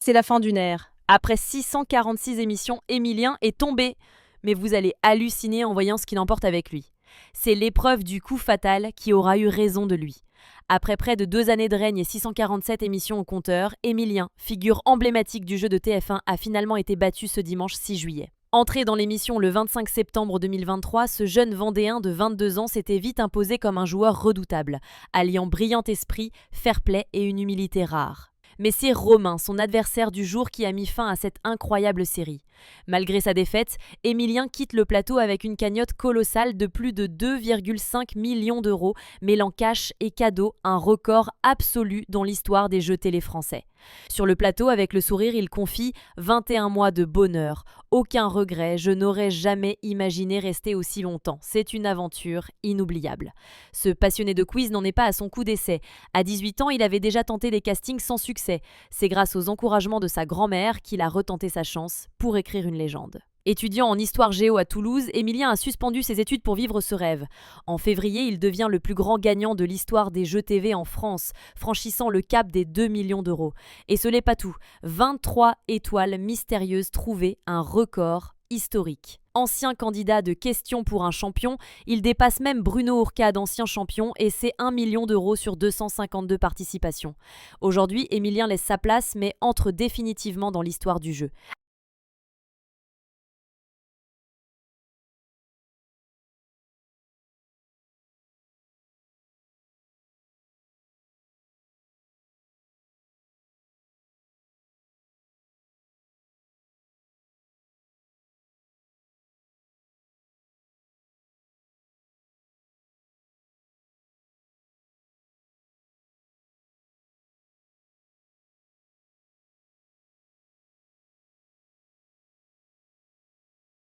C'est la fin d'une ère. Après 646 émissions, Émilien est tombé. Mais vous allez halluciner en voyant ce qu'il emporte avec lui. C'est l'épreuve du coup fatal qui aura eu raison de lui. Après près de 2 années de règne et 647 émissions au compteur, Émilien, figure emblématique du jeu de TF1, a finalement été battu ce dimanche 6 juillet. Entré dans l'émission le 25 septembre 2023, ce jeune Vendéen de 22 ans s'était vite imposé comme un joueur redoutable, alliant brillant esprit, fair-play et une humilité rare. Mais c'est Romain, son adversaire du jour, qui a mis fin à cette incroyable série. Malgré sa défaite, Émilien quitte le plateau avec une cagnotte colossale de plus de 2,5 millions d'euros, mêlant cash et cadeaux, un record absolu dans l'histoire des jeux télé français. Sur le plateau, avec le sourire, il confie « 21 mois de bonheur, aucun regret, je n'aurais jamais imaginé rester aussi longtemps. C'est une aventure inoubliable. » Ce passionné de quiz n'en est pas à son coup d'essai. À 18 ans, il avait déjà tenté des castings sans succès. C'est grâce aux encouragements de sa grand-mère qu'il a retenté sa chance pour écrire une légende. Étudiant en histoire géo à Toulouse, Émilien a suspendu ses études pour vivre ce rêve. En février, il devient le plus grand gagnant de l'histoire des jeux TV en France, franchissant le cap des 2 millions d'euros. Et ce n'est pas tout. 23 étoiles mystérieuses trouvées, un record historique. Ancien candidat de Questions pour un champion, il dépasse même Bruno Ourcade, ancien champion, et c'est 1 million d'euros sur 252 participations. Aujourd'hui, Émilien laisse sa place, mais entre définitivement dans l'histoire du jeu.